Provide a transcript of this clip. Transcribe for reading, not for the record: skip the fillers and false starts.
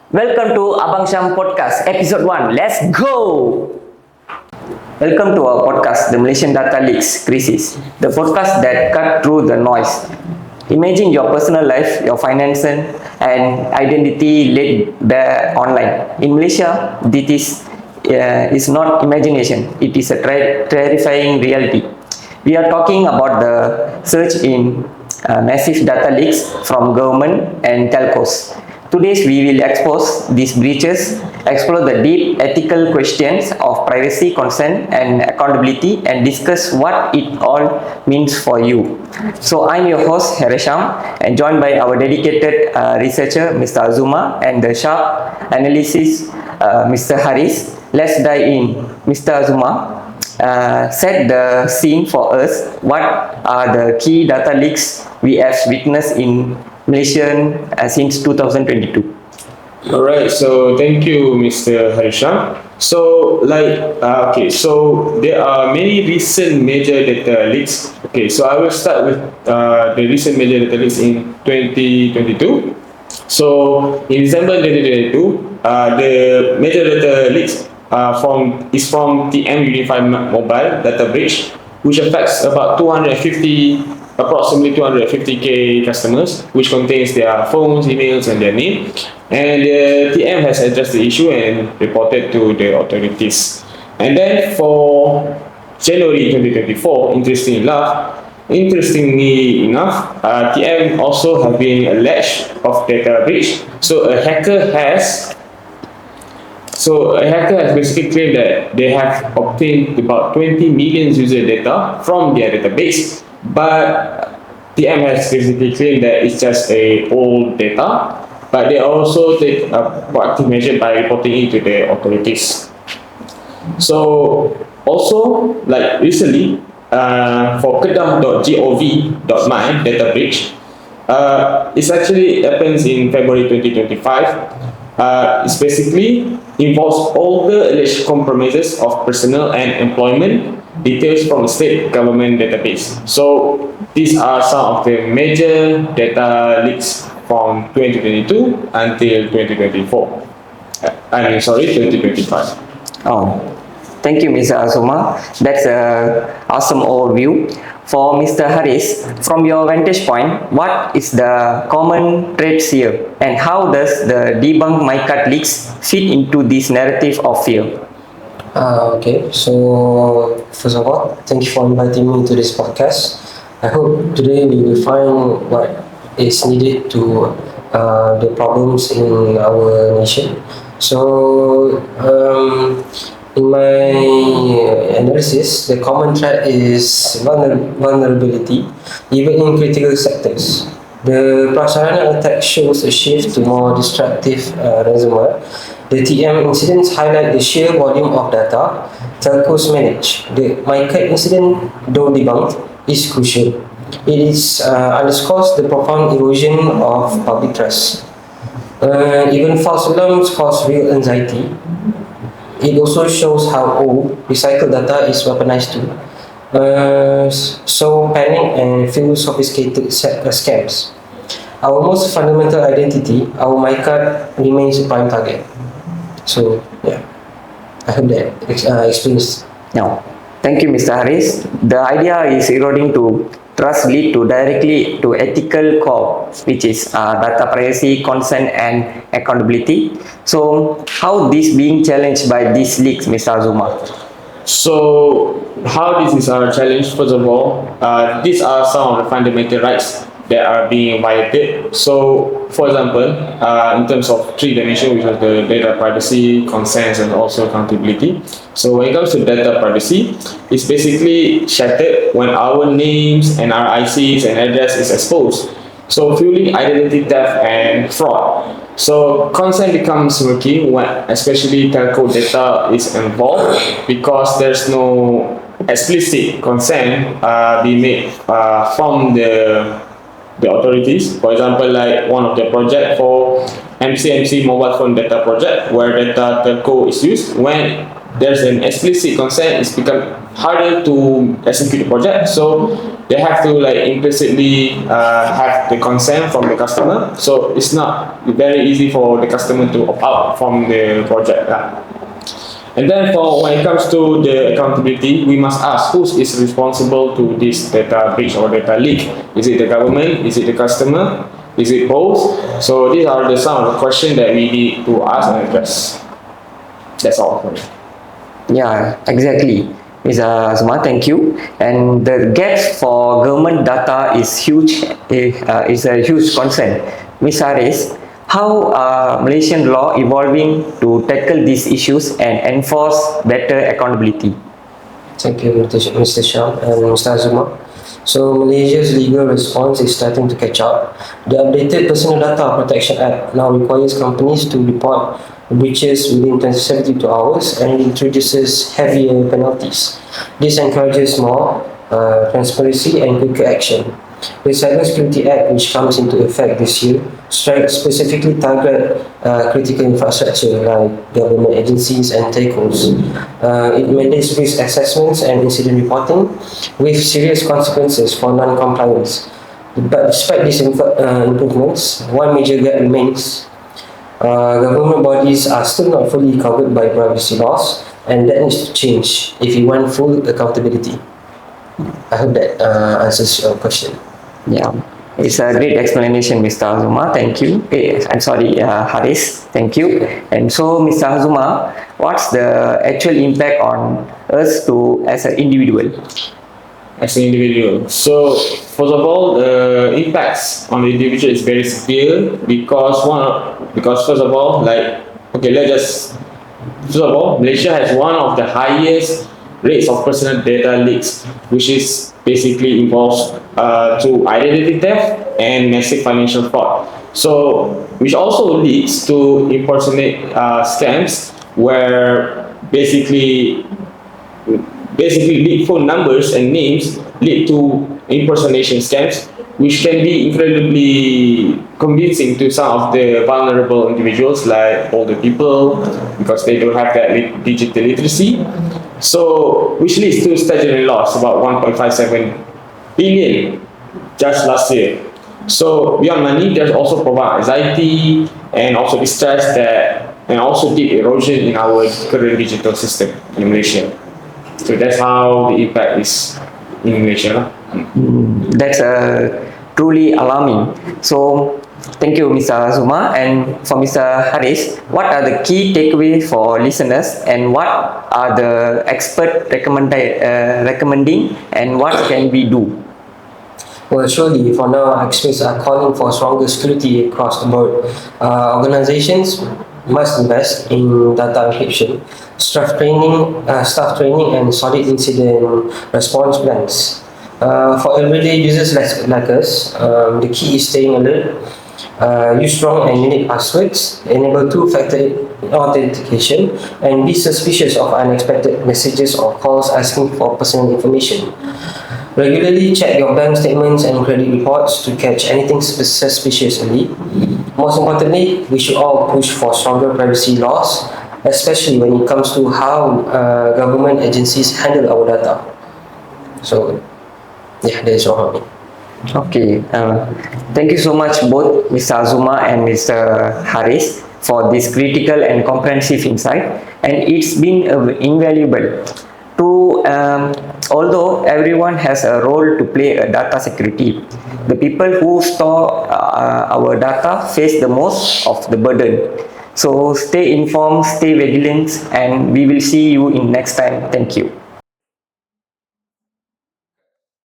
Welcome to Abang Syam Podcast, Episode 1. Let's go! Welcome to our podcast, the Malaysian Data Leaks Crisis, the podcast that cut through the noise. Imagine your personal life, your finances, and identity laid bare online. In Malaysia, this is not imagination, it is a terrifying reality. We are talking about the surge in massive data leaks from government and telcos. Today we will expose these breaches, explore the deep ethical questions of privacy, consent and accountability, and discuss what it all means for you. So I'm your host Heresham, and joined by our dedicated researcher Mr. Azuma and the sharp analysis Mr. Haris. Let's dive in. Mr. Azuma, set the scene for us. What are the key data leaks we have witnessed in Malaysia since 2022? Alright, so thank you, Mr. Harisham. So, so there are many recent major data leaks. Okay, so I will start with the recent major data leaks in 2022. So, in December 2022, the major data leaks from TM Unified Mobile Data Breach, which affects about approximately 250k customers, which contains their phones, emails, and their name. And the TM has addressed the issue and reported to the authorities. And then for January 2024, interestingly enough, TM also have been alleged of data breach. So a hacker has basically claimed that they have obtained about 20 million user data from their database, but TM has basically claimed that it's just a old data, but they also take a proactive measure by reporting it to the authorities. So also, like recently, for kedah.gov.my data breach, it actually happens in February 2025. It's basically involves all the alleged compromises of personal and employment details from the state government database. So these are some of the major data leaks from 2022 until 2024. 2025. Oh, thank you, Mr. Azuma. That's an awesome overview. For Mr. Haris, from your vantage point, what is the common threads here, and how does the debunk MyCard leaks fit into this narrative of fear? Okay, so first of all, thank you for inviting me to this podcast. I hope today we will find what is needed to the problems in our nation. So, in my analysis, the common thread is vulnerability, even in critical sectors. The Prasarana attack shows a shift to more destructive ransomware. The TM incidents highlight the sheer volume of data telcos manage. The MyCard incident, though debunked, is crucial. It underscores the profound erosion of public trust. Even false alarms cause real anxiety. It also shows how old recycled data is weaponized too. So panic and feel sophisticated scams. Our most fundamental identity, our MyCard, remains a prime target. So yeah, I hope that explains. Now, thank you, Mr. Haris. The idea is eroding to trust lead to directly to ethical core, which is data privacy, consent, and accountability. So, how this being challenged by these leaks, Mr. Azuma? So, how this is challenged? First of all, these are some of the fundamental rights that are being violated. So, for example, in terms of three dimensions, which are the data privacy, consent, and also accountability. So, when it comes to data privacy, it's basically shattered when our names and our ICs and address is exposed. So, fueling identity theft and fraud. So, consent becomes murky when especially telco data is involved, because there's no explicit consent being made from the authorities. For example, like one of the project for MCMC mobile phone data project, where data telco is used, when there's an explicit consent, it's become harder to execute the project. So they have to like implicitly have the consent from the customer. So it's not very easy for the customer to opt out from the project. And then for when it comes to the accountability, we must ask who is responsible to this data breach or data leak. Is it the government? Is it the customer? Is it both? So these are some of the questions that we need to ask and address. That's all for me. Yeah, exactly. Ms. Azuma, thank you. And the gap for government data is huge. Is a huge concern. Ms. Haris, how are Malaysian law evolving to tackle these issues and enforce better accountability? Thank you, Mr. Shah and Mr. Azuma. So Malaysia's legal response is starting to catch up. The updated Personal Data Protection Act now requires companies to report breaches within 72 hours and introduces heavier penalties. This encourages more transparency and quicker action. The Cybersecurity Act, which comes into effect this year, specifically target critical infrastructure like government agencies and telcos. It mandates risk assessments and incident reporting with serious consequences for non-compliance. But despite these improvements, one major gap remains. Government bodies are still not fully covered by privacy laws, and that needs to change if we want full accountability. I hope that answers your question. Yeah, it's a great explanation, Mr. Azuma. Thank you. I'm sorry, Haris. Thank you. And so, Mr. Azuma, what's the actual impact on us to as an individual? As an individual. So first of all, the impacts on the individual is very severe because first of all, first of all, Malaysia has one of the highest rates of personal data leaks, which is basically involves to identity theft and massive financial fraud. So which also leads to impersonate scams where basically lead phone numbers and names lead to impersonation scams, which can be incredibly convincing to some of the vulnerable individuals like older people because they don't have that digital literacy. So, which leads to statutory loss about 1.57 billion just last year. So, beyond money, there's also profound anxiety and also distress and also deep erosion in our current digital system in Malaysia. So that's how the impact is in Malaysia. That's truly alarming. So, thank you, Mr. Azuma. And for Mr. Haris, what are the key takeaways for listeners, and what are the expert recommending, and what can we do? Well, surely for now, experts are calling for stronger security across the board. Organizations must invest in data encryption, staff training, and solid incident response plans. For everyday users like us, the key is staying alert. Use strong and unique passwords, enable two-factor authentication, and be suspicious of unexpected messages or calls asking for personal information. Regularly check your bank statements and credit reports to catch anything suspicious early. Most importantly, we should all push for stronger privacy laws, especially when it comes to how government agencies handle our data. So, yeah, that is all from me. Okay, thank you so much both Mr. Azuma and Mr. Haris for this critical and comprehensive insight, and it's been invaluable. Although everyone has a role to play in data security, the people who store our data face the most of the burden. So stay informed, stay vigilant, and we will see you in next time. Thank you.